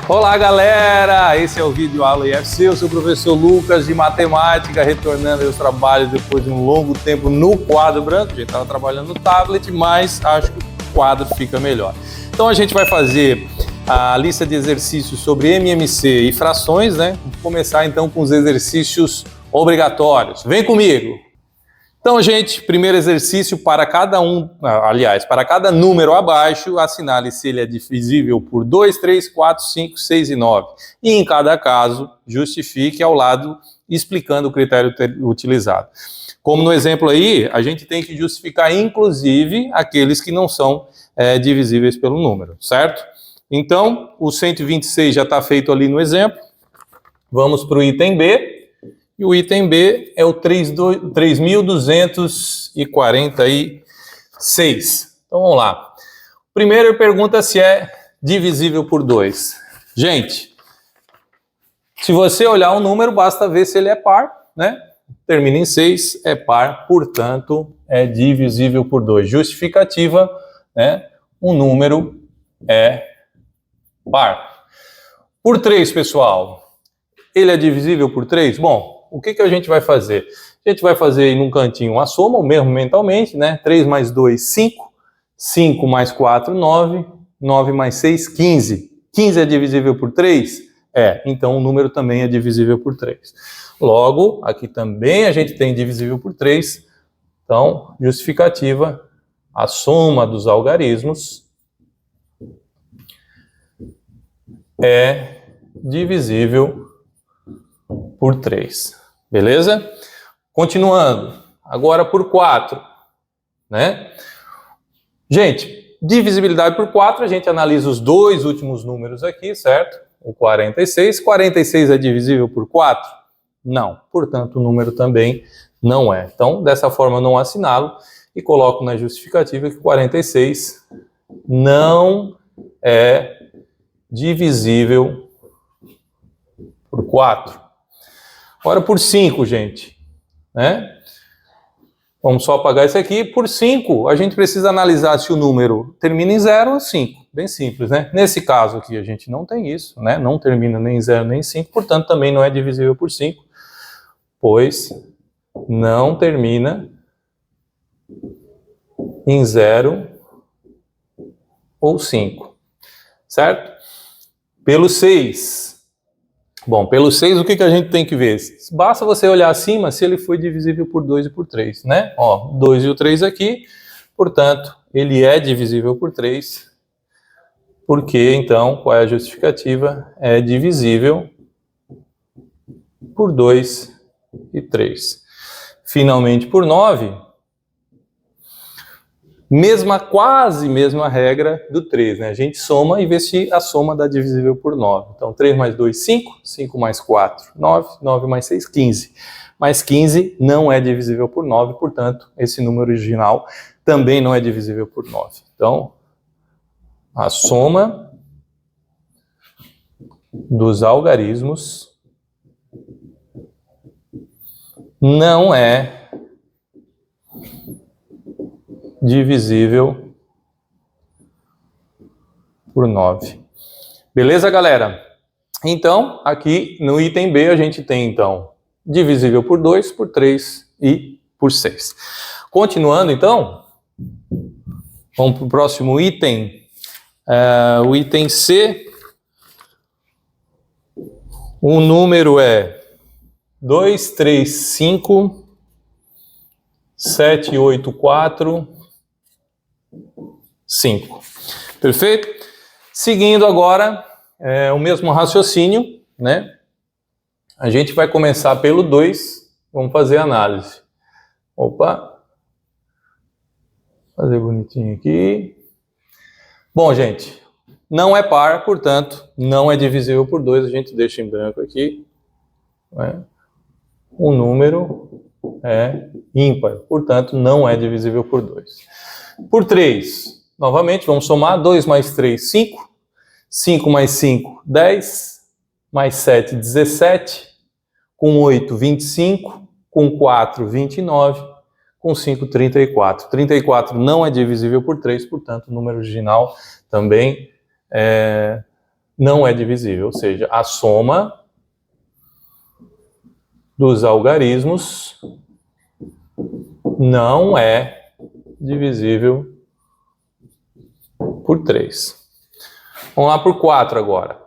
Olá, galera! Esse é o vídeo aula IFC. Eu sou o professor Lucas de Matemática, retornando aos trabalhos depois de um longo tempo no quadro branco. A gente estava trabalhando no tablet, mas acho que o quadro fica melhor. Então a gente vai fazer a lista de exercícios sobre MMC e frações, né? Vamos começar então com os exercícios obrigatórios. Vem comigo! Então, gente, primeiro exercício para cada para cada número abaixo, assinale se ele é divisível por 2, 3, 4, 5, 6 e 9. E em cada caso, justifique ao lado explicando o critério utilizado. Como no exemplo aí, a gente tem que justificar inclusive aqueles que não são divisíveis pelo número, certo? Então, o 126 já está feito ali no exemplo. Vamos para o item B. E o item B é o 3.246. Então, vamos lá. Primeiro, pergunta se é divisível por 2. Gente, se você olhar o número, basta ver se ele é par, né? Termina em 6, é par, portanto, é divisível por 2. Justificativa, né? O número é par. Por 3, pessoal, ele é divisível por 3? Bom, o que a gente vai fazer? A gente vai fazer aí num cantinho a soma, ou mesmo mentalmente, né? 3 mais 2, 5. 5 mais 4, 9. 9 mais 6, 15. 15 é divisível por 3? É, então o número também é divisível por 3. Logo, aqui também a gente tem divisível por 3. Então, justificativa, a soma dos algarismos é divisível por 3. Beleza? Continuando. Agora por 4. Né? Gente, divisibilidade por 4, a gente analisa os dois últimos números aqui, certo? O 46. 46 é divisível por 4? Não. Portanto, o número também não é. Então, dessa forma, eu não assinalo e coloco na justificativa que 46 não é divisível por 4. Agora por 5, gente, né? Vamos só apagar isso aqui. Por 5, a gente precisa analisar se o número termina em 0 ou 5. Bem simples, né? Nesse caso aqui, a gente não tem isso, né? Não termina nem em 0 nem em 5, portanto, também não é divisível por 5, pois não termina em 0 ou 5, certo? Pelo 6. Bom, pelo 6, o que a gente tem que ver? Basta você olhar acima se ele foi divisível por 2 e por 3, né? Ó, 2 e o 3 aqui, portanto, ele é divisível por 3, porque, então, qual é a justificativa? É divisível por 2 e 3. Finalmente, por 9, quase mesma regra do 3, né? A gente soma e vê se a soma dá divisível por 9. Então, 3 mais 2, 5. 5 mais 4, 9. 9 mais 6, 15. Mas 15 não é divisível por 9, portanto, esse número original também não é divisível por 9. Então, a soma dos algarismos não é divisível por 9. Beleza, galera? Então, aqui no item B, a gente tem, então, divisível por 2, por 3 e por 6. Continuando, então, vamos para o próximo item. O item C, o número é 2, 3, 5, 7, 8, 4... 5. Perfeito? Seguindo agora o mesmo raciocínio, né? A gente vai começar pelo 2, vamos fazer a análise. Opa! Fazer bonitinho aqui. Bom, gente, não é par, portanto, não é divisível por 2, a gente deixa em branco aqui. Né? O número é ímpar, portanto, não é divisível por 2. Por 3, novamente, vamos somar. 2 mais 3, 5. 5 mais 5, 10. Mais 7, 17. Com 8, 25. Com 4, 29. Com 5, 34. 34 não é divisível por 3, portanto, o número original também não é divisível, ou seja, a soma dos algarismos não é divisível por 3. Vamos lá por 4 agora.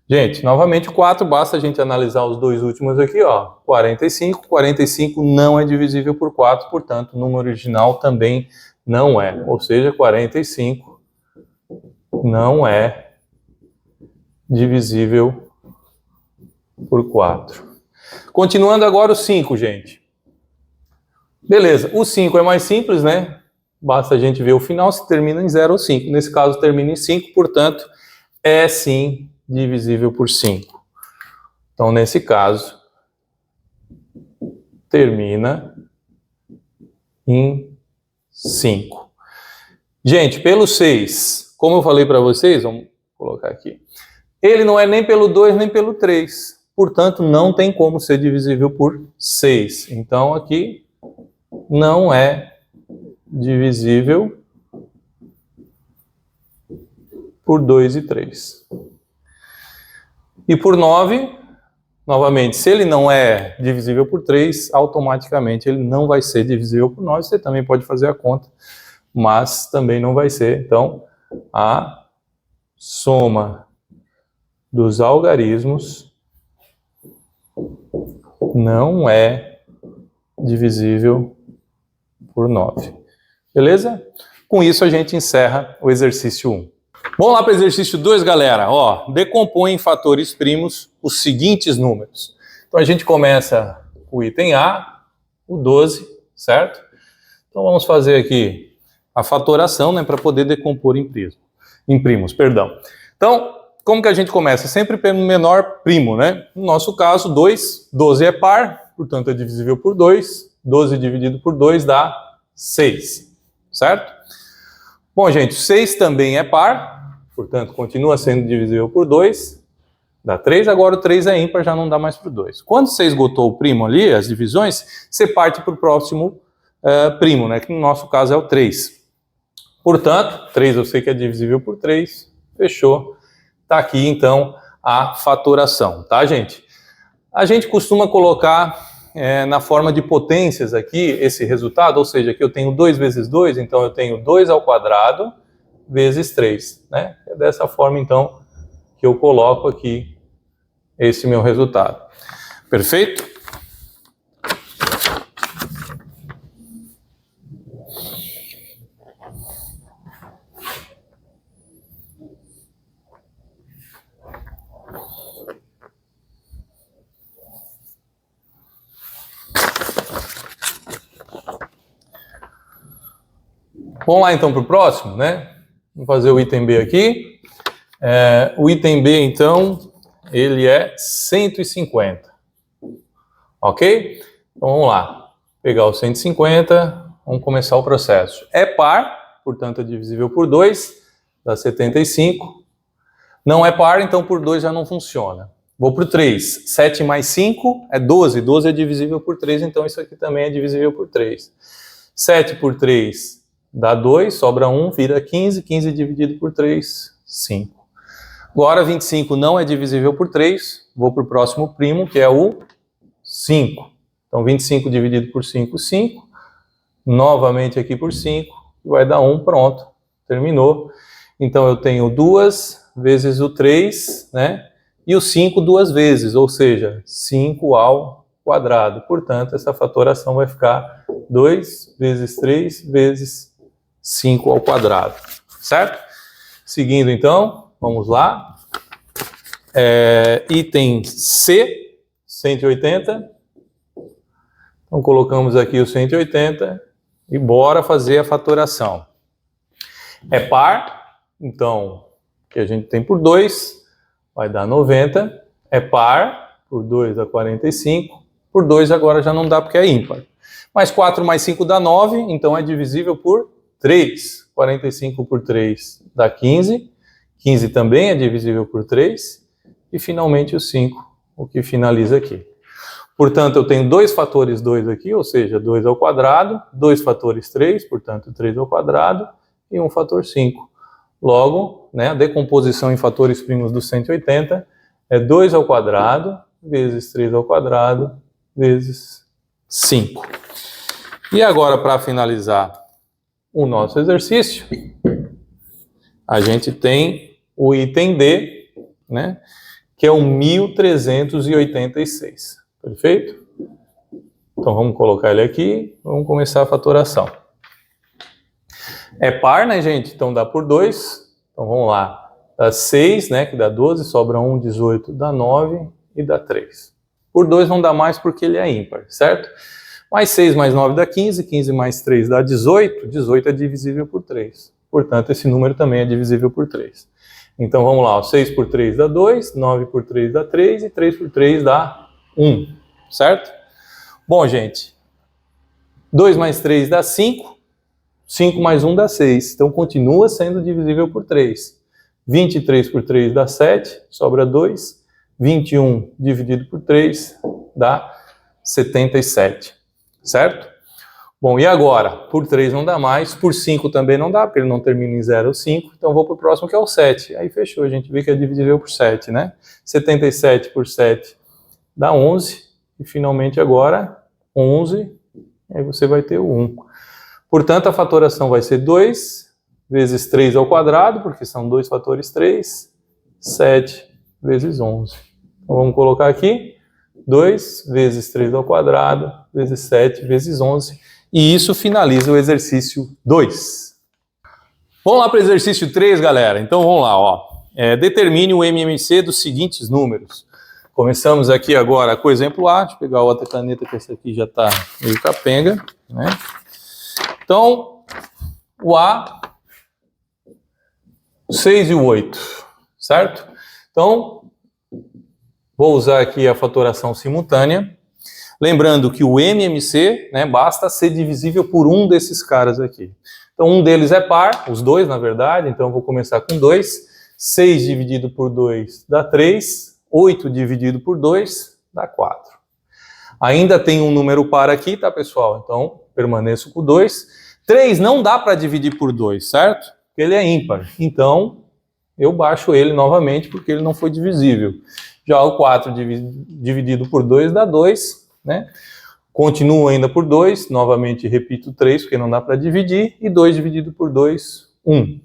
Gente, novamente 4, basta a gente analisar os dois últimos aqui, ó. 45, 45 não é divisível por 4, portanto, o número original também não é. Ou seja, 45 não é divisível por 4. Continuando agora o 5, gente. Beleza, o 5 é mais simples, né? Basta a gente ver o final, se termina em 0 ou 5. Nesse caso, termina em 5, portanto, é sim divisível por 5. Então, nesse caso, termina em 5. Gente, pelo 6, como eu falei para vocês, vamos colocar aqui, ele não é nem pelo 2 nem pelo 3. Portanto, não tem como ser divisível por 6. Então, aqui não é divisível por 2 e 3. E por 9, novamente, se ele não é divisível por 3, automaticamente ele não vai ser divisível por 9. Você também pode fazer a conta, mas também não vai ser. Então, a soma dos algarismos não é divisível por 9. Beleza? Com isso, a gente encerra o exercício 1. Vamos lá para o exercício 2, galera. Ó, decompõe em fatores primos os seguintes números. Então, a gente começa com o item A, o 12, certo? Então, vamos fazer aqui a fatoração, né, para poder decompor em primos. Então, como que a gente começa? Sempre pelo menor primo, né? No nosso caso, 2. 12 é par, portanto, é divisível por 2. 12 dividido por 2 dá 6, certo? Bom, gente, 6 também é par, portanto, continua sendo divisível por 2, dá 3. Agora o 3 é ímpar, já não dá mais por 2. Quando você esgotou o primo ali, as divisões, você parte para o próximo primo, né? Que no nosso caso é o 3. Portanto, 3 eu sei que é divisível por 3, fechou. Tá aqui, então, a fatoração, tá, gente? A gente costuma colocar na forma de potências aqui esse resultado, ou seja, aqui eu tenho 2 vezes 2, então eu tenho 2 ao quadrado vezes 3, né? É dessa forma, então, que eu coloco aqui esse meu resultado. Perfeito? Vamos lá então para o próximo, né? Vamos fazer o item B aqui. O item B, então, ele é 150. Ok? Então vamos lá. Pegar o 150, vamos começar o processo. É par, portanto é divisível por 2, dá 75. Não é par, então por 2 já não funciona. Vou para o 3. 7 mais 5 é 12. 12 é divisível por 3, então isso aqui também é divisível por 3. 7 por 3 dá 2, sobra 1, vira 15. 15 dividido por 3, 5. Agora 25 não é divisível por 3. Vou para o próximo primo, que é o 5. Então 25 dividido por 5, 5. Novamente aqui por 5, vai dar 1, pronto. Terminou. Então eu tenho 2 vezes o 3, né? E o 5 duas vezes, ou seja, 5 ao quadrado. Portanto, essa fatoração vai ficar 2 vezes 3 vezes 5 ao quadrado, certo? Seguindo, então, vamos lá. Item C, 180. Então, colocamos aqui o 180 e bora fazer a fatoração. É par, então, que a gente tem por 2, vai dar 90. É par, por 2 dá 45. Por 2 agora já não dá porque é ímpar. Mas 4 mais 5 dá 9, então é divisível por 3. 45 por 3 dá 15. 15 também é divisível por 3. E finalmente o 5, o que finaliza aqui. Portanto, eu tenho 2 fatores 2 aqui, ou seja, 2 ao quadrado, 2 fatores 3, portanto 3 ao quadrado, e um fator 5. Logo, né, a decomposição em fatores primos do 180 é 2 ao quadrado vezes 3 ao quadrado vezes 5. E agora, para finalizar o nosso exercício, a gente tem o item D, né, que é o 1386. Perfeito? Então vamos colocar ele aqui, vamos começar a fatoração. É par, né, gente? Então dá por 2. Então vamos lá. Dá 6, né, que dá 12, sobra 1, 18, dá 9 e dá 3. Por 2 não dá mais porque ele é ímpar, certo? Mais 6 mais 9 dá 15, 15 mais 3 dá 18, 18 é divisível por 3. Portanto, esse número também é divisível por 3. Então vamos lá, 6 por 3 dá 2, 9 por 3 dá 3 e 3 por 3 dá 1, certo? Bom, gente, 2 mais 3 dá 5, 5 mais 1 dá 6, então continua sendo divisível por 3. 23 por 3 dá 7, sobra 2. 21 dividido por 3 dá 77, certo? Bom, e agora? Por 3 não dá mais, por 5 também não dá, porque ele não termina em 0 ou 5, então vou para o próximo que é o 7. Aí fechou, a gente vê que é divisível por 7, né? 77 por 7 dá 11, e finalmente agora 11, aí você vai ter o 1. Portanto, a fatoração vai ser 2 vezes 3 ao quadrado, porque são 2 fatores 3, 7 vezes 11. Então vamos colocar aqui 2 vezes 3 ao quadrado, vezes 7 vezes 11, e isso finaliza o exercício 2. Vamos lá para o exercício 3, galera. Então vamos lá, ó. Determine o MMC dos seguintes números. Começamos aqui agora com o exemplo A. Deixa eu pegar outra caneta, que essa aqui já está meio capenga, né? Então, o A, 6 e o 8, certo? Então, vou usar aqui a fatoração simultânea. Lembrando que o MMC, né, basta ser divisível por um desses caras aqui. Então, um deles é par, os dois, na verdade. Então, eu vou começar com 2. 6 dividido por 2 dá 3. 8 dividido por 2 dá 4. Ainda tem um número par aqui, tá, pessoal? Então, permaneço com 2. 3 não dá para dividir por 2, certo? Porque ele é ímpar. Então, eu baixo ele novamente porque ele não foi divisível. Já o 4 dividido por 2 dá 2, né? Continuo ainda por 2, novamente repito 3, porque não dá para dividir, e 2 dividido por 2, 1.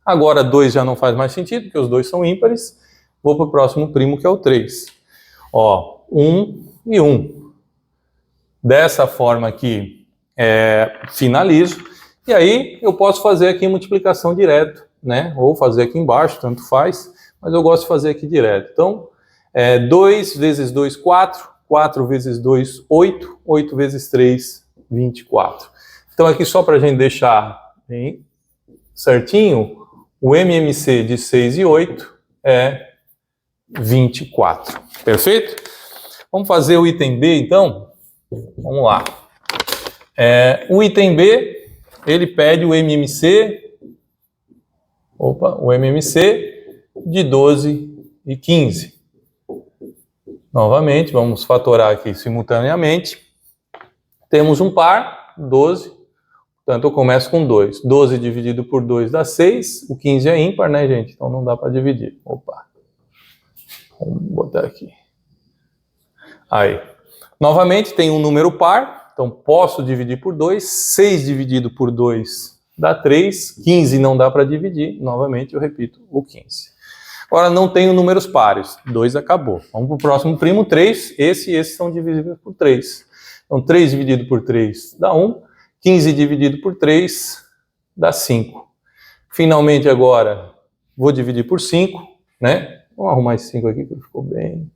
Agora 2 já não faz mais sentido, porque os dois são ímpares. Vou para o próximo primo, que é o 3. Ó, 1 e 1. Dessa forma aqui, finalizo. E aí eu posso fazer aqui multiplicação direto, né? Ou fazer aqui embaixo, tanto faz. Mas eu gosto de fazer aqui direto. Então, 2 vezes 2, 4. 4 vezes 2, 8. 8 vezes 3, 24. Então, aqui só para a gente deixar bem certinho, o MMC de 6 e 8 é 24. Perfeito? Vamos fazer o item B, então? Vamos lá. O item B, ele pede o MMC de 12 e 15. Novamente, vamos fatorar aqui simultaneamente. Temos um par, 12. Portanto, eu começo com 2. 12 dividido por 2 dá 6. O 15 é ímpar, né, gente? Então não dá para dividir. Opa. Vamos botar aqui. Aí. Novamente, tem um número par. Então, posso dividir por 2. 6 dividido por 2 dá 3. 15 não dá para dividir. Novamente, eu repito o 15. Agora, não tenho números pares. 2 acabou. Vamos para o próximo primo, 3. Esse e esse são divisíveis por 3. Então, 3 dividido por 3 dá 1. 15 dividido por 3 dá 5. Finalmente, agora, vou dividir por 5, né? Vamos arrumar esse 5 aqui, que ficou bem.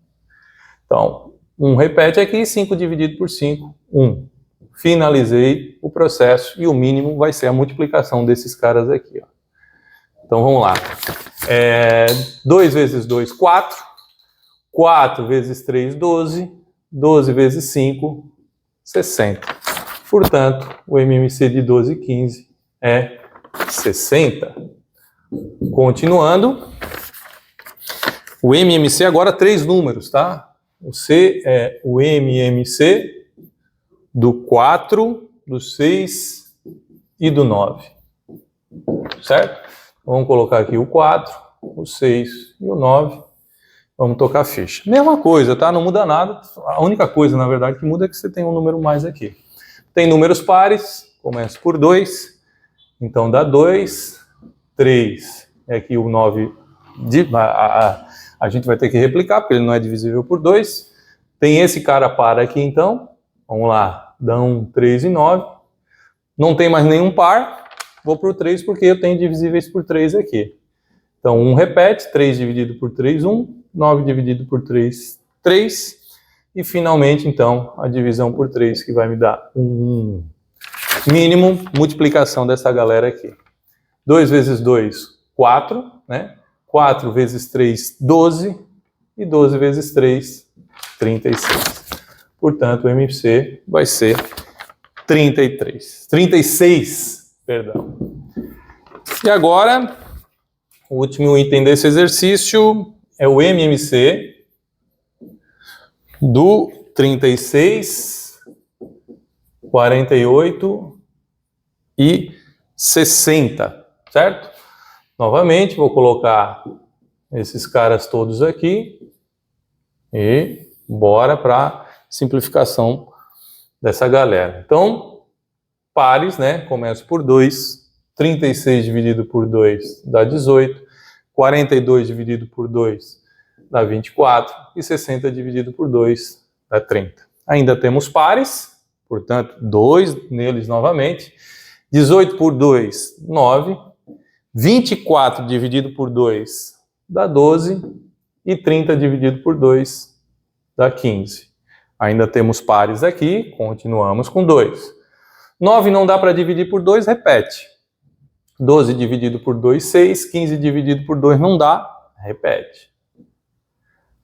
Então, 1 repete aqui, 5 dividido por 5, 1. Finalizei o processo e o mínimo vai ser a multiplicação desses caras aqui, ó. Então, vamos lá. 2 vezes 2, 4. 4 vezes 3, 12. 12 vezes 5, 60. Portanto, o MMC de 12 e 15 é 60. Continuando. O MMC agora 3 números, tá? O C é o MMC do 4, do 6 e do 9. Certo? Vamos colocar aqui o 4, o 6 e o 9. Vamos tocar a ficha. Mesma coisa, tá? Não muda nada. A única coisa, na verdade, que muda é que você tem um número mais aqui. Tem números pares, começa por 2. Então dá 2, 3. É aqui o 9. A gente vai ter que replicar, porque ele não é divisível por 2. Tem esse cara par aqui, então. Vamos lá. Dá 1, 3 e 9. Não tem mais nenhum par. Vou para o 3 porque eu tenho divisíveis por 3 aqui. Então 1 repete. 3 dividido por 3, 1. 9 dividido por 3, 3. E finalmente, então, a divisão por 3, que vai me dar 1. Mínimo, multiplicação dessa galera aqui. 2 vezes 2, 4, né? 4 vezes 3, 12. E 12 vezes 3, 36. Portanto, o MC vai ser 36, perdão. E agora, o último item desse exercício é o MMC do 36, 48 e 60, certo? Novamente, vou colocar esses caras todos aqui e bora para simplificação dessa galera. Então, pares, né? Começo por 2, 36 dividido por 2 dá 18, 42 dividido por 2 dá 24 e 60 dividido por 2 dá 30. Ainda temos pares, portanto, 2 neles novamente. 18 por 2, 9. 24 dividido por 2 dá 12 e 30 dividido por 2 dá 15. Ainda temos pares aqui, continuamos com 2. 9 não dá para dividir por 2, repete. 12 dividido por 2, 6. 15 dividido por 2 não dá, repete.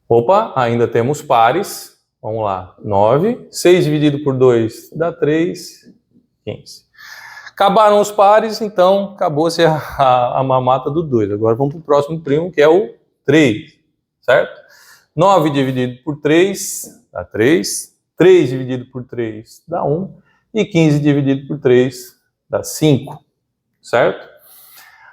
Opa, ainda temos pares. Vamos lá, 9. 6 dividido por 2 dá 3, 15. Acabaram os pares, então acabou-se a mamata do 2. Agora vamos para o próximo primo, que é o 3, certo? 9 dividido por 3 dá 3. 3 dividido por 3 dá 1. E 15 dividido por 3 dá 5, certo?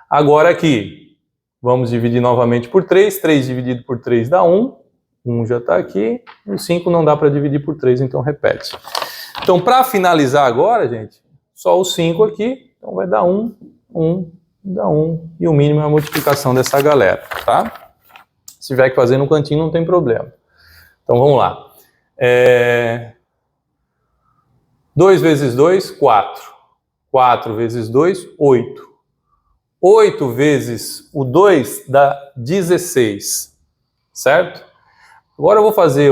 Agora aqui, vamos dividir novamente por 3. 3 dividido por 3 dá 1. 1 já está aqui. E o 5 não dá para dividir por 3, então repete. Então, para finalizar agora, gente, só o 5 aqui. Então vai dar 1, 1, dá 1. E o mínimo é a multiplicação dessa galera, tá? Se tiver que fazer no cantinho, não tem problema. Então vamos lá. 2 vezes 2, 4. 4 vezes 2, 8. 8 vezes o 2 dá 16, certo? Agora eu vou fazer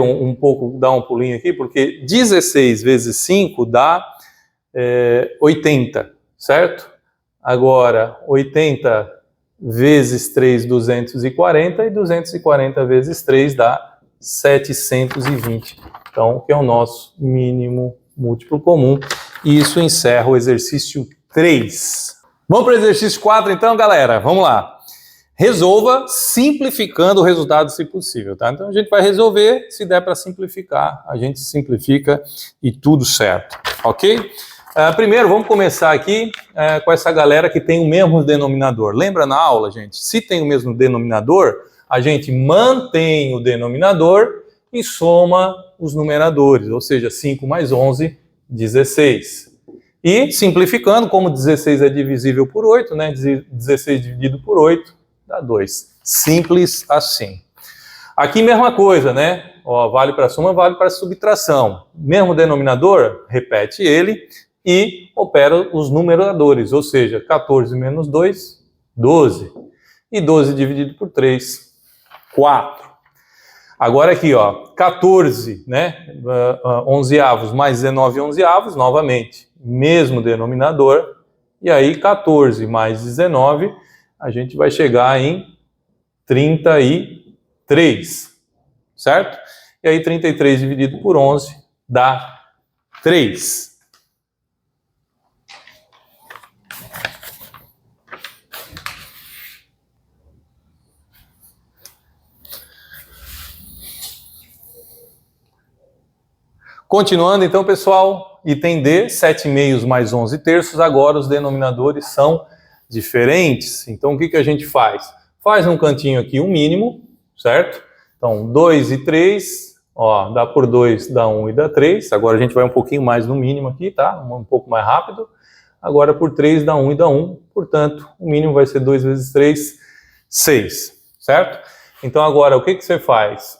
dar um pulinho aqui, porque 16 vezes 5 dá 80, certo? Agora, 80 vezes 3, 240, e 240 vezes 3 dá 720. Então, que é o nosso mínimo múltiplo comum. E isso encerra o exercício 3. Vamos para o exercício 4 então, galera? Vamos lá. Resolva simplificando o resultado, se possível, tá? Então a gente vai resolver, se der para simplificar, a gente simplifica e tudo certo, ok? Primeiro, vamos começar aqui com essa galera que tem o mesmo denominador. Lembra na aula, gente? Se tem o mesmo denominador, a gente mantém o denominador e soma os numeradores, ou seja, 5 mais 11, 16. E simplificando, como 16 é divisível por 8, né? 16 dividido por 8 dá 2. Simples assim. Aqui mesma coisa, né? Ó, vale para soma, vale para subtração. Mesmo denominador, repete ele e opera os numeradores, ou seja, 14 menos 2, 12. E 12 dividido por 3, 4. Agora aqui, ó, 14, né? 11avos mais 19 11avos, novamente, mesmo denominador. E aí, 14 mais 19, a gente vai chegar em 33, certo? E aí, 33 dividido por 11 dá 3. Continuando, então, pessoal, item D, 7 meios mais 11 terços. Agora os denominadores são diferentes, então o que a gente faz? Faz um cantinho aqui, um mínimo, certo? Então, 2 e 3, ó, dá por 2, dá 1 e dá 3. Agora a gente vai um pouquinho mais no mínimo aqui, tá? Um pouco mais rápido. Agora por 3 dá 1 e dá 1. Portanto, o mínimo vai ser 2 vezes 3, 6, certo? Então agora, o que você faz?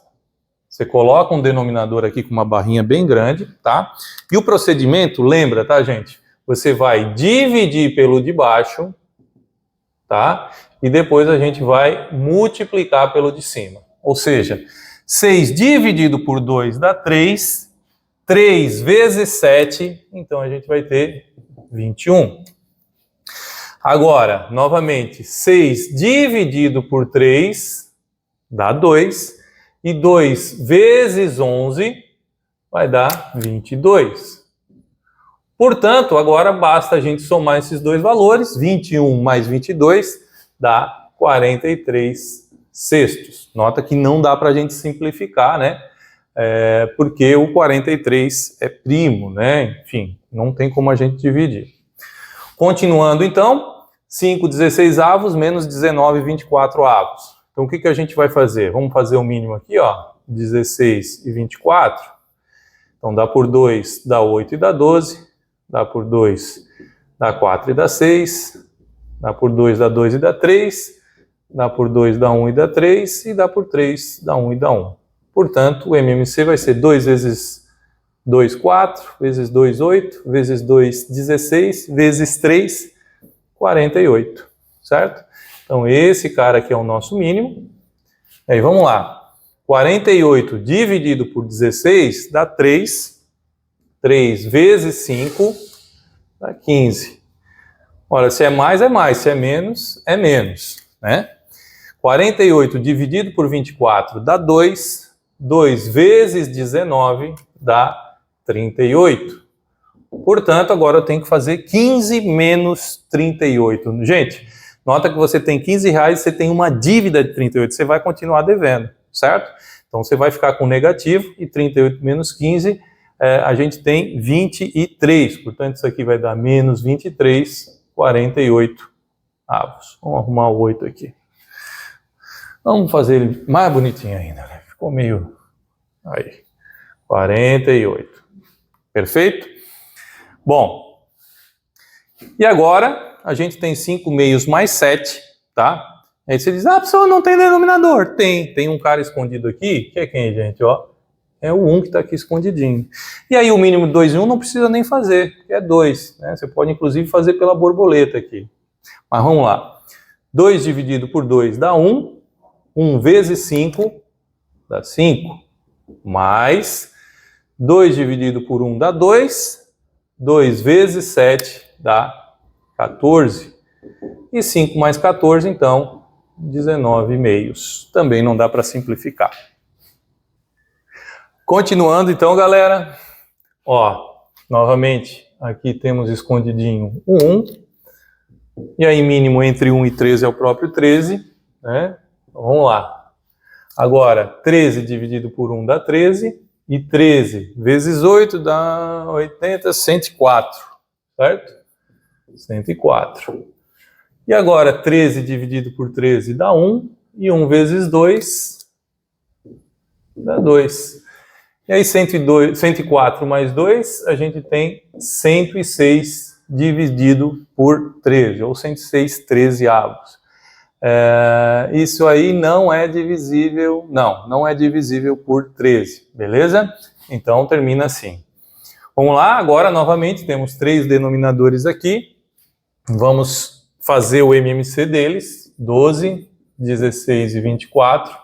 Você coloca um denominador aqui com uma barrinha bem grande, tá? E o procedimento, lembra, tá, gente? Você vai dividir pelo de baixo, tá? E depois a gente vai multiplicar pelo de cima. Ou seja, 6 dividido por 2 dá 3, 3 vezes 7, então a gente vai ter 21. Agora, novamente, 6 dividido por 3 dá 2, e 2 vezes 11 vai dar 22. Portanto, agora basta a gente somar esses dois valores, 21 mais 22 dá 43 sextos. Nota que não dá para a gente simplificar, né? Porque o 43 é primo, né? Enfim, não tem como a gente dividir. Continuando, então, 5 16avos menos 19 24avos. Então, o que a gente vai fazer? Vamos fazer o mínimo aqui, ó, 16 e 24. Então, dá por 2, dá 8 e dá 12. Dá por 2, dá 4 e dá 6. Dá por 2, dá 2 e dá 3. Dá por 2, dá 1 e dá 3. E dá por 3, dá 1 e dá 1. Portanto, o MMC vai ser 2 vezes 2, 4, vezes 2, 8, vezes 2, 16, vezes 3, 48, certo? Então, esse cara aqui é o nosso mínimo. Aí, vamos lá. 48 dividido por 16 dá 3. 3 vezes 5 dá 15. Ora, se é mais, se é menos, né? 48 dividido por 24 dá 2. 2 vezes 19 dá 38. Portanto, agora eu tenho que fazer 15 menos 38. Gente, nota que você tem 15 reais, você tem uma dívida de 38, você vai continuar devendo, certo? Então, você vai ficar com negativo, e 38 menos 15, a gente tem 23. Portanto, isso aqui vai dar menos 23, 48 avos. Vamos arrumar o 8 aqui. Vamos fazer ele mais bonitinho ainda, né? Ficou meio... Aí, 48. Perfeito? Bom, e agora a gente tem 5 meios mais 7, tá? Aí você diz, a pessoa não tem denominador. Tem um cara escondido aqui, que é quem, gente? Ó, é o 1 que está aqui escondidinho. E aí o mínimo de 2 e 1 não precisa nem fazer, que é 2. Né? Você pode inclusive fazer pela borboleta aqui. Mas vamos lá. 2 dividido por 2 dá 1. 1 vezes 5 dá 5. Mais 2 dividido por 1 dá 2. 2 vezes 7 dá 14. E 5 mais 14, então, 19 meios. Também não dá para simplificar. Continuando, então, galera. Ó, novamente, aqui temos escondidinho o 1. E aí, mínimo entre 1 e 13 é o próprio 13. Né? Então, vamos lá. Agora, 13 dividido por 1 dá 13. E 13 vezes 8 dá 80, 104. Certo? 104. E agora, 13 dividido por 13 dá 1. E 1 vezes 2 dá 2. E aí, 104 mais 2, a gente tem 106 dividido por 13, ou 106 trezeavos. Isso aí não é divisível, não é divisível por 13, beleza? Então, termina assim. Vamos lá, agora, novamente, temos 3 denominadores aqui. Vamos fazer o MMC deles, 12, 16 e 24.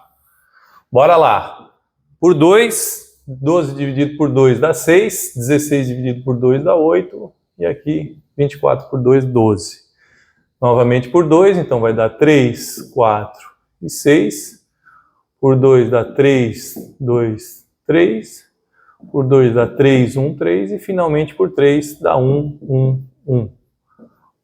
Bora lá. Por 2... 12 dividido por 2 dá 6, 16 dividido por 2 dá 8, e aqui 24 por 2, 12. Novamente por 2, então vai dar 3, 4 e 6. Por 2 dá 3, 2, 3. Por 2 dá 3, 1, 3. E finalmente por 3 dá 1, 1, 1.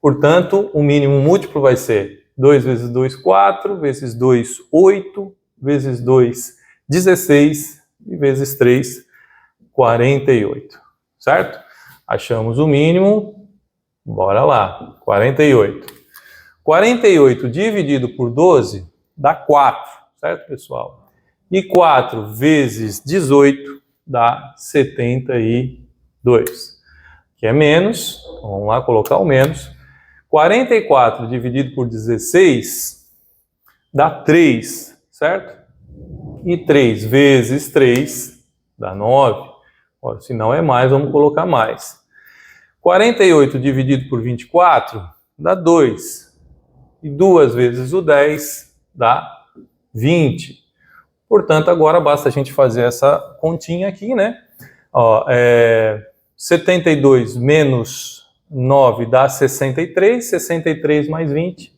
Portanto, o mínimo múltiplo vai ser 2 vezes 2, 4, vezes 2, 8, vezes 2, 16, e vezes 3, 48, certo? Achamos o mínimo, bora lá, 48. 48 dividido por 12 dá 4, certo, pessoal? E 4 vezes 18 dá 72, que é menos, vamos lá colocar o menos. 44 dividido por 16 dá 3, certo? E 3 vezes 3 dá 9. Ora, se não é mais, vamos colocar mais. 48 dividido por 24 dá 2. E 2 vezes o 10 dá 20. Portanto, agora basta a gente fazer essa continha aqui, né? Ó, 72 menos 9 dá 63. 63 mais 20,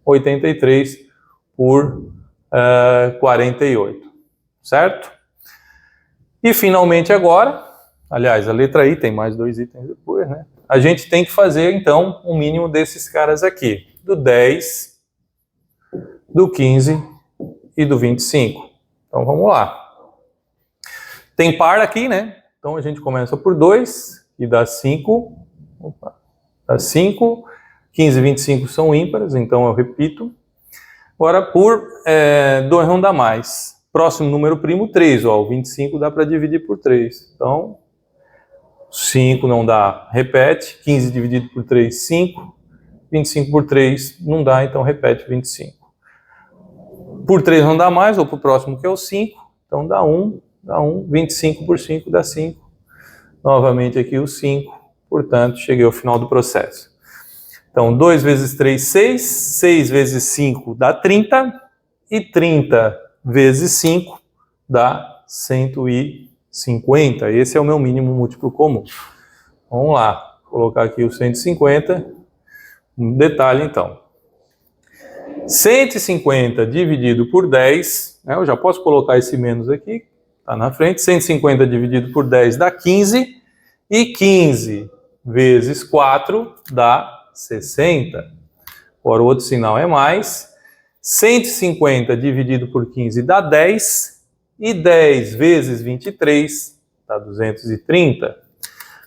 83 por 48. Certo? E finalmente agora, aliás, a letra I tem mais 2 itens depois, né? A gente tem que fazer, então, o mínimo desses caras aqui. Do 10, do 15 e do 25. Então, vamos lá. Tem par aqui, né? Então, a gente começa por 2 e dá 5. Opa, dá 5. 15 e 25 são ímpares, então eu repito. Agora, por 2 não dá mais. Próximo número primo, 3. Ó, o 25 dá para dividir por 3. Então, 5 não dá, repete. 15 dividido por 3, 5. 25 por 3 não dá, então repete 25. Por 3 não dá mais, ou para o próximo que é o 5. Então dá 1, dá 1. 25 por 5 dá 5. Novamente aqui o 5. Portanto, cheguei ao final do processo. Então, 2 vezes 3, 6. 6 vezes 5 dá 30. E 30 vezes 5 dá 150. Esse é o meu mínimo múltiplo comum. Vamos lá. Vou colocar aqui o 150. Um detalhe, então. 150 dividido por 10, né, eu já posso colocar esse menos aqui, está na frente. 150 dividido por 10 dá 15. E 15 vezes 4 dá 60. Agora o outro sinal é mais. 150 dividido por 15 dá 10. E 10 vezes 23 dá 230.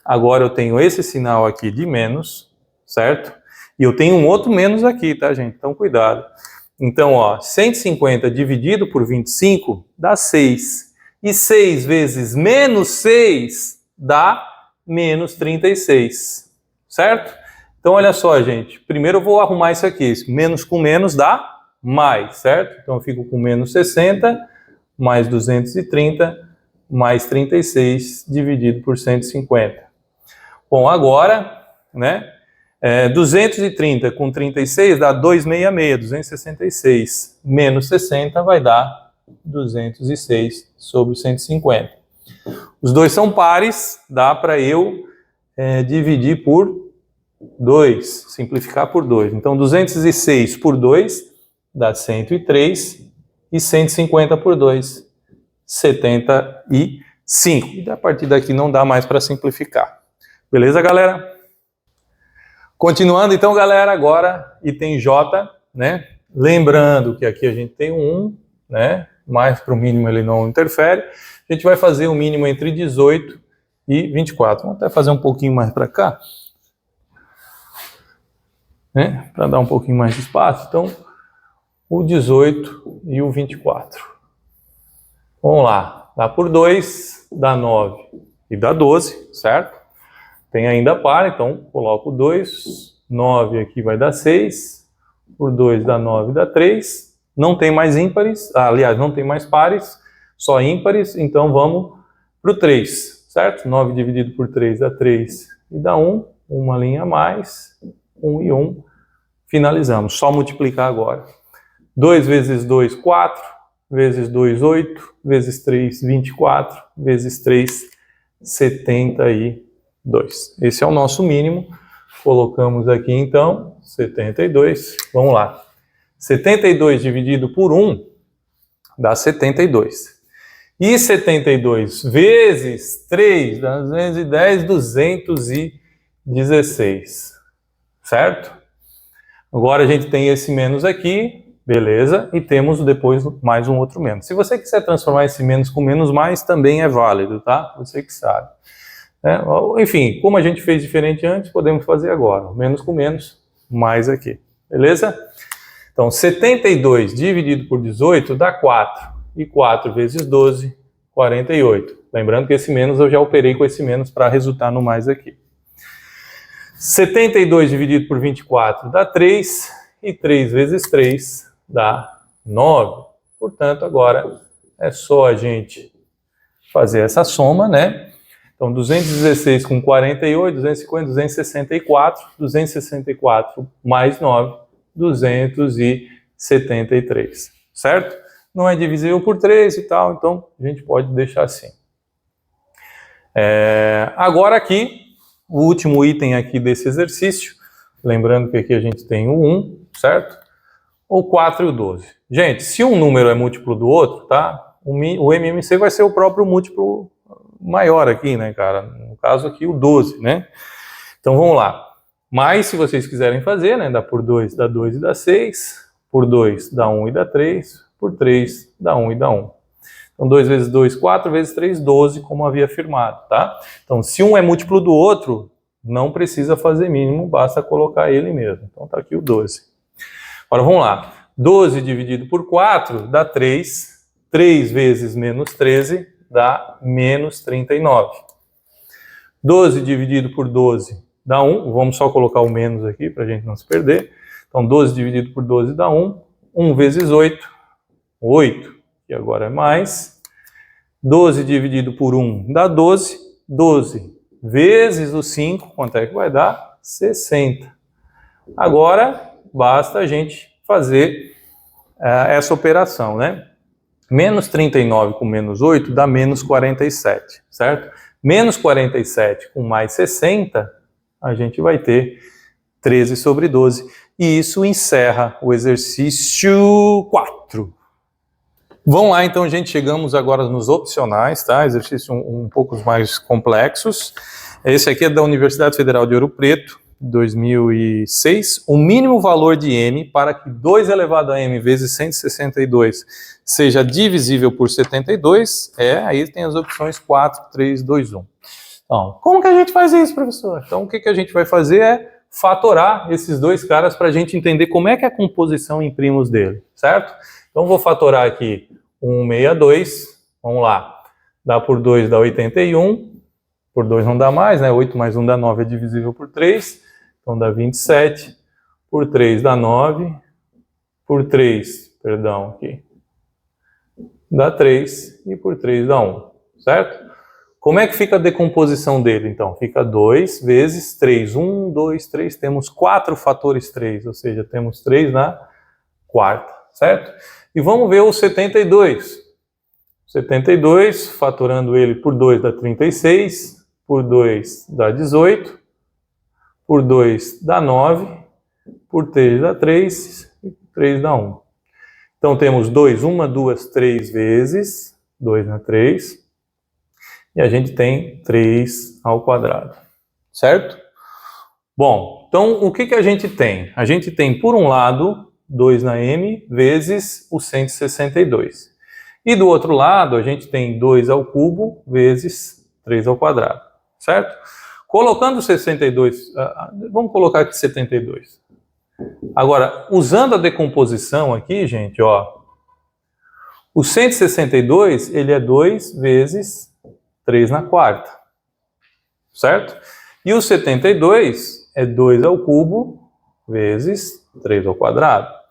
Agora eu tenho esse sinal aqui de menos, certo? E eu tenho um outro menos aqui, tá, gente? Então, cuidado. Então, ó, 150 dividido por 25 dá 6. E 6 vezes menos 6 dá menos 36. Certo? Então, olha só, gente. Primeiro eu vou arrumar isso aqui. Menos com menos dá mais, certo? Então, eu fico com menos 60, mais 230, mais 36, dividido por 150. Bom, agora, né? 230 com 36 dá 266, 266. Menos 60 vai dar 206 sobre 150. Os dois são pares, dá para eu dividir por 2, simplificar por 2. Então, 206 por 2 dá 103 e 150 por 2, 75. E a partir daqui não dá mais para simplificar. Beleza, galera? Continuando, então, galera, agora item J, né? Lembrando que aqui a gente tem um 1, né? Mais para o mínimo ele não interfere. A gente vai fazer o mínimo entre 18 e 24. Vamos até fazer um pouquinho mais para cá, né? Para dar um pouquinho mais de espaço. Então, o 18 e o 24. Vamos lá. Dá por 2, dá 9 e dá 12, certo? Tem ainda par, então coloco 2, 9 aqui vai dar 6, por 2 dá 9, dá 3, não tem mais ímpares, aliás, não tem mais pares, só ímpares, então vamos para o 3, certo? 9 dividido por 3 dá 3 e dá 1, uma linha a mais, 1 e 1, finalizamos, só multiplicar agora. 2 vezes 2, 4, vezes 2, 8, vezes 3, 24, vezes 3, 72. Esse é o nosso mínimo. Colocamos aqui, então, 72. Vamos lá. 72 dividido por 1 dá 72. E 72 vezes 3 dá 210, 216. Certo? Agora a gente tem esse menos aqui, beleza? E temos depois mais um outro menos. Se você quiser transformar esse menos com menos mais, também é válido, tá? Você que sabe. Enfim, como a gente fez diferente antes, podemos fazer agora. Menos com menos, mais aqui. beleza? Então, 72 dividido por 18 dá 4. E 4 vezes 12, 48. Lembrando que esse menos eu já operei com esse menos para resultar no mais aqui. 72 dividido por 24 dá 3. E 3 vezes 3 dá 9. Portanto, agora é só a gente fazer essa soma, né? Então, 216 com 48, 250, 264. 264 mais 9, 273, certo? Não é divisível por 3 e tal, então a gente pode deixar assim. Agora aqui, o último item aqui desse exercício, lembrando que aqui a gente tem o 1, certo? O 4 e o 12. Gente, se um número é múltiplo do outro, tá? O MMC vai ser o próprio múltiplo maior aqui, né, cara? No caso aqui, o 12, né? Então, vamos lá. Mas, se vocês quiserem fazer, né, dá por 2, dá 2 e dá 6. Por 2, dá 1 e dá 3. Por 3, dá 1 e dá 1. Então, 2 vezes 2, 4 vezes 3, 12, como havia afirmado, tá? Então, se um é múltiplo do outro, não precisa fazer mínimo, basta colocar ele mesmo. Então, tá aqui o 12. Agora, vamos lá. 12 dividido por 4 dá 3. 3 vezes menos 13 dá menos 39. 12 dividido por 12 dá 1. Vamos só colocar o menos aqui para a gente não se perder. Então, 12 dividido por 12 dá 1. 1 vezes 8, 8. E agora é mais. 12 dividido por 1 dá 12. 12 vezes o 5, quanto é que vai dar? 60. Agora, basta a gente fazer essa operação, né? Menos 39 com menos 8 dá menos 47, certo? Menos 47 com mais 60, a gente vai ter 13 sobre 12. E isso encerra o exercício 4. Vamos lá, então, gente, chegamos agora nos opcionais, tá? Exercício um pouco mais complexos. Esse aqui é da Universidade Federal de Ouro Preto, 2006. O mínimo valor de m para que 2 elevado a m vezes 162 seja divisível por 72 aí tem as opções 4, 3, 2, 1. Então, como que a gente faz isso, professor? Então, o que a gente vai fazer é fatorar esses dois caras para a gente entender como é que é a composição em primos dele, certo? Então, vou fatorar aqui 162, vamos lá, dá por 2 dá 81, por 2 não dá mais, né? 8 mais 1 dá 9, é divisível por 3, então dá 27, por 3 dá 9, por 3, perdão, aqui, dá 3, e por 3 dá 1, certo? Como é que fica a decomposição dele, então? Fica 2 vezes 3, 1, 2, 3, temos 4 fatores 3, ou seja, temos 3 na quarta, certo? E vamos ver o 72. 72, fatorando ele por 2 dá 36, por 2 dá 18, por 2 dá 9, por 3 dá 3, e por 3 dá 1. Então temos 2, 1, 2, 3 vezes, 2 na 3, e a gente tem 3 ao quadrado, certo? Bom, então o que a gente tem? A gente tem, por um lado, 2 na m vezes o 162. E do outro lado, a gente tem 2 ao cubo vezes 3 ao quadrado, certo? Colocando 62, vamos colocar aqui 72. Agora, usando a decomposição aqui, gente, ó, o 162, ele é 2 vezes 3 na quarta, certo? E o 72 é 2 ao cubo vezes 3 ao quadrado.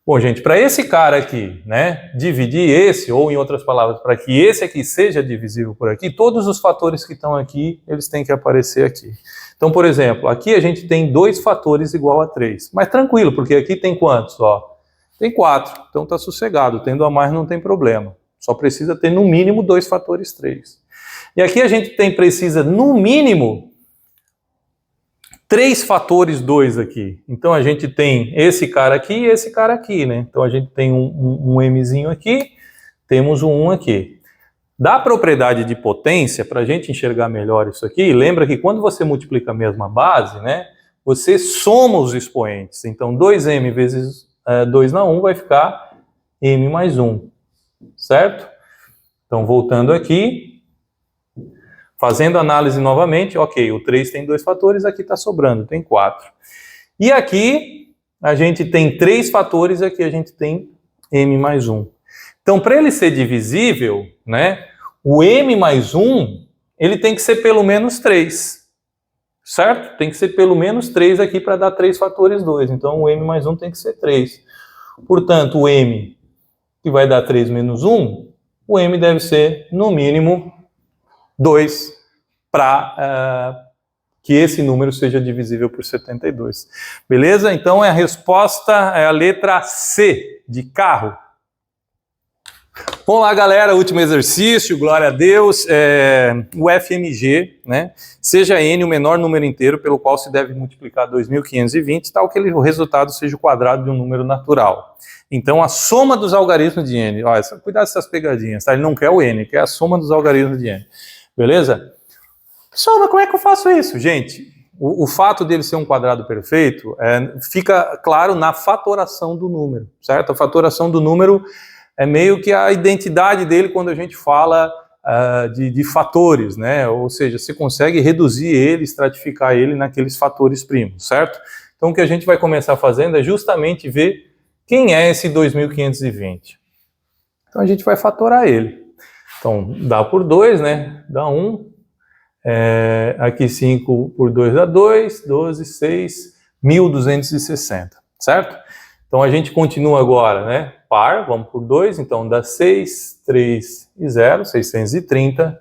Bom, gente, para esse cara aqui, né, dividir esse, ou em outras palavras, para que esse aqui seja divisível por aqui, todos os fatores que estão aqui, eles têm que aparecer aqui. Então, por exemplo, aqui a gente tem 2 fatores igual a 3. Mas tranquilo, porque aqui tem quantos? Ó, tem 4, então tá sossegado, tendo a mais não tem problema. Só precisa ter no mínimo 2 fatores 3. E aqui a gente precisa no mínimo 3 fatores 2 aqui. Então a gente tem esse cara aqui e esse cara aqui, né? Então a gente tem um mzinho aqui, temos um 1 aqui. Da propriedade de potência, para a gente enxergar melhor isso aqui, lembra que quando você multiplica a mesma base, né? Você soma os expoentes. Então 2m vezes 2 na 1 vai ficar m mais 1, certo? Então voltando aqui, fazendo análise novamente, ok, o 3 tem 2 fatores, aqui está sobrando, tem 4. E aqui a gente tem 3 fatores e aqui a gente tem m mais 1. Então, para ele ser divisível, né, o m mais 1, ele tem que ser pelo menos 3, certo? Tem que ser pelo menos 3 aqui para dar 3 fatores 2. Então, o m mais 1 tem que ser 3. Portanto, o m, que vai dar 3 menos 1, o m deve ser, no mínimo, 2 para que esse número seja divisível por 72. Beleza? Então, a resposta é a letra C, de carro. Vamos lá, galera, último exercício, glória a Deus, o FMG, né? Seja n o menor número inteiro pelo qual se deve multiplicar 2.520, tal que o resultado seja o quadrado de um número natural. Então, a soma dos algarismos de n, ó, cuidado com essas pegadinhas, tá? Ele não quer o n, quer a soma dos algarismos de n, beleza? Pessoal, mas como é que eu faço isso? Gente, o fato dele ser um quadrado perfeito fica claro na fatoração do número, certo? A fatoração do número é meio que a identidade dele quando a gente fala de fatores, né? Ou seja, você consegue reduzir ele, estratificar ele naqueles fatores primos, certo? Então, o que a gente vai começar fazendo é justamente ver quem é esse 2.520. Então, a gente vai fatorar ele. Então, dá por 2, né? Dá 1. Aqui 5 por 2 dá 2, 12, 6, 1.260, certo? Então, a gente continua agora, né? Par, vamos por 2, então dá 6, 3 e 0, 630.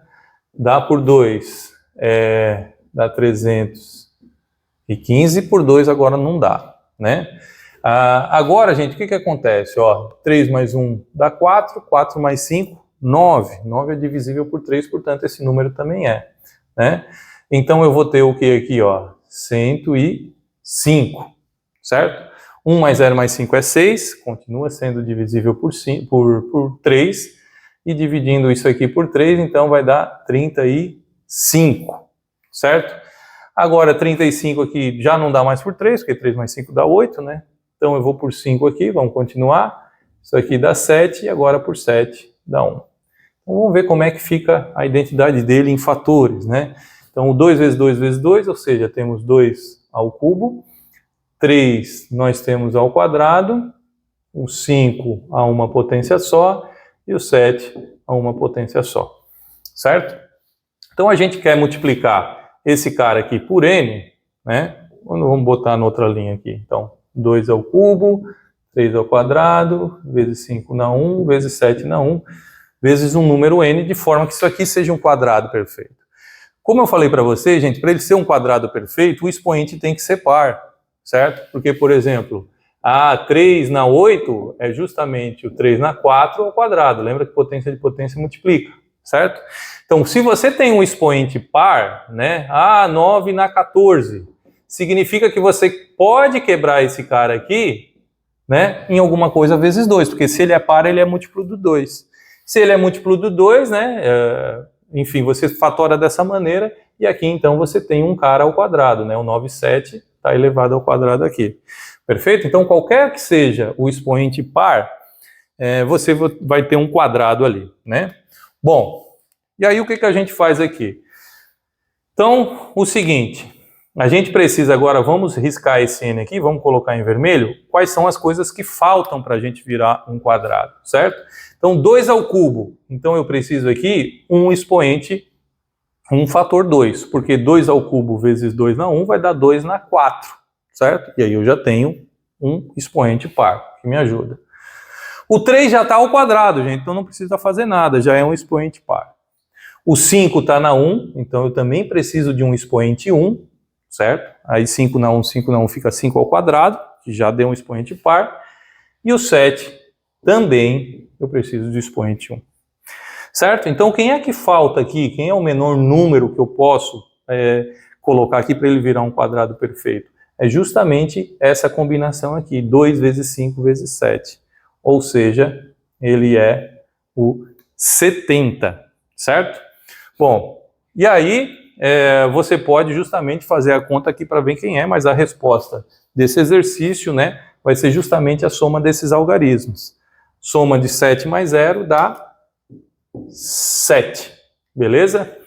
Dá por 2, dá 315, por 2 agora não dá, né? Agora, gente, o que acontece? Ó, 3 mais 1 dá 4, 4 mais 5, 9. 9 é divisível por 3, portanto, esse número também é, né? Então, eu vou ter o que aqui, ó? 105, certo? 1 mais 0 mais 5 é 6, continua sendo divisível por 3, e dividindo isso aqui por 3, então vai dar 35, certo? Agora, 35 aqui já não dá mais por 3, porque 3 mais 5 dá 8, né? Então, eu vou por 5 aqui, vamos continuar. Isso aqui dá 7, e agora por 7 dá 1. Então, vamos ver como é que fica a identidade dele em fatores, né? Então, o 2 vezes 2 vezes 2, ou seja, temos 2 ao cubo. 3 nós temos ao quadrado, o 5 a uma potência só, e o 7 a uma potência só, certo? Então, a gente quer multiplicar esse cara aqui por n, né? Vamos botar na outra linha aqui. Então, 2 ao cubo, 3 ao quadrado, vezes 5 na 1, vezes 7 na 1, vezes um número n, de forma que isso aqui seja um quadrado perfeito. Como eu falei para vocês, gente, para ele ser um quadrado perfeito, o expoente tem que ser par, certo? Porque, por exemplo, 3 na 8 é justamente o 3 na 4 ao quadrado. Lembra que potência de potência multiplica, certo? Então, se você tem um expoente par, né, 9 na 14, significa que você pode quebrar esse cara aqui, né, em alguma coisa vezes 2, porque se ele é par, ele é múltiplo do 2. Se ele é múltiplo do 2, né, enfim, você fatora dessa maneira, e aqui então você tem um cara ao quadrado, né, o 97 está elevado ao quadrado aqui. Perfeito? Então, qualquer que seja o expoente par, você vai ter um quadrado ali, né? Bom, e aí o que a gente faz aqui? Então, o seguinte, a gente precisa agora, vamos riscar esse n aqui, vamos colocar em vermelho, quais são as coisas que faltam para a gente virar um quadrado, certo? Então, 2 ao cubo, então eu preciso aqui um expoente, um fator 2, porque 2 ao cubo vezes 2 na 1 vai dar 2 na 4, certo? E aí eu já tenho um expoente par, que me ajuda. O 3 já está ao quadrado, gente, então não precisa fazer nada, já é um expoente par. O 5 está na 1, então eu também preciso de um expoente 1, certo? Aí 5 na 1 fica 5 ao quadrado, que já deu um expoente par. E o 7 também eu preciso de expoente 1. Certo? Então, quem é que falta aqui? Quem é o menor número que eu posso colocar aqui para ele virar um quadrado perfeito? É justamente essa combinação aqui, 2 vezes 5 vezes 7. Ou seja, ele é o 70, certo? Bom, e aí você pode justamente fazer a conta aqui para ver quem é, mas a resposta desse exercício, né, vai ser justamente a soma desses algarismos. Soma de 7 mais 0 dá 7, beleza?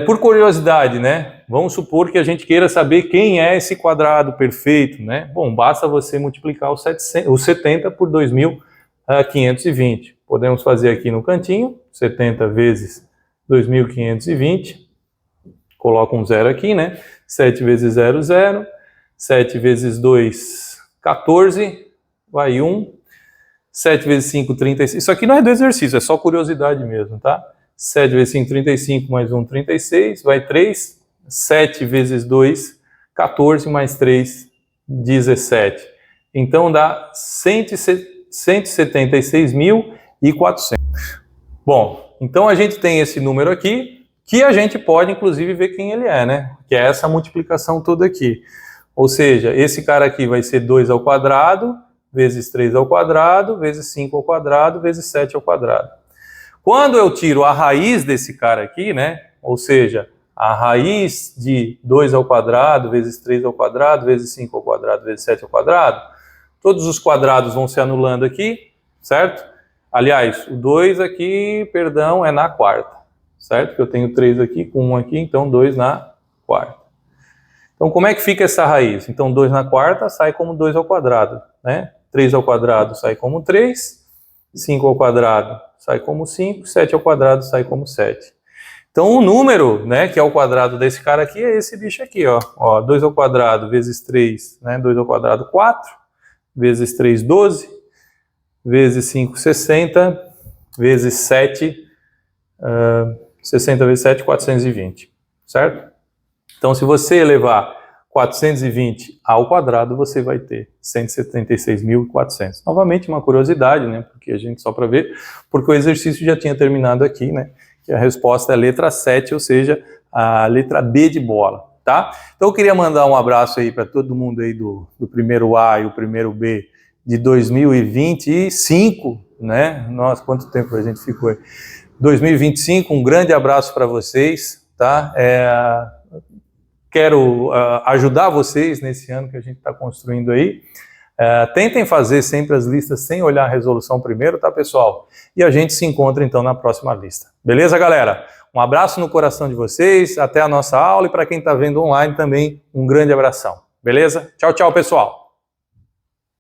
Por curiosidade, né? Vamos supor que a gente queira saber quem é esse quadrado perfeito, né? Bom, basta você multiplicar o 70 por 2.520. Podemos fazer aqui no cantinho, 70 vezes 2.520. Coloca um zero aqui, né? 7 vezes 0, 0. 7 vezes 2, 14. Vai 1. 7 vezes 5, 36. Isso aqui não é do exercício, é só curiosidade mesmo, tá? 7 vezes 5, 35, mais 1, 36. Vai 3. 7 vezes 2, 14, mais 3, 17. Então dá 176.400. Bom, então a gente tem esse número aqui, que a gente pode, inclusive, ver quem ele é, né? Que é essa multiplicação toda aqui. Ou seja, esse cara aqui vai ser 2 ao quadrado, vezes 3 ao quadrado, vezes 5 ao quadrado, vezes 7 ao quadrado. Quando eu tiro a raiz desse cara aqui, né? Ou seja, a raiz de 2 ao quadrado, vezes 3 ao quadrado, vezes 5 ao quadrado, vezes 7 ao quadrado, todos os quadrados vão se anulando aqui, certo? Aliás, o 2 aqui, perdão, é na quarta, certo? Que eu tenho 3 aqui com 1 aqui, então 2 na quarta. Então, como é que fica essa raiz? Então, 2 na quarta sai como 2 ao quadrado, né? 3 ao quadrado sai como 3, 5 ao quadrado sai como 5, 7 ao quadrado sai como 7. Então, o número, né, que é o quadrado desse cara aqui, é esse bicho aqui, ó. 2 ao quadrado vezes 3, né? 2 ao quadrado, 4. Vezes 3, 12. Vezes 5, 60. Vezes 7, 60 vezes 7, 420. Certo? Então, se você elevar 420 ao quadrado, você vai ter 176.400. Novamente, uma curiosidade, né? Porque a gente só para ver, porque o exercício já tinha terminado aqui, né? Que a resposta é a letra 7, ou seja, a letra B de bola, tá? Então eu queria mandar um abraço aí para todo mundo aí do primeiro A e o primeiro B de 2025, né? Nossa, quanto tempo a gente ficou aí. 2025, um grande abraço para vocês, tá? Quero ajudar vocês nesse ano que a gente está construindo aí. Tentem fazer sempre as listas sem olhar a resolução primeiro, tá, pessoal? E a gente se encontra, então, na próxima lista. Beleza, galera? Um abraço no coração de vocês, até a nossa aula, e para quem está vendo online também, um grande abração. Beleza? Tchau, tchau, pessoal!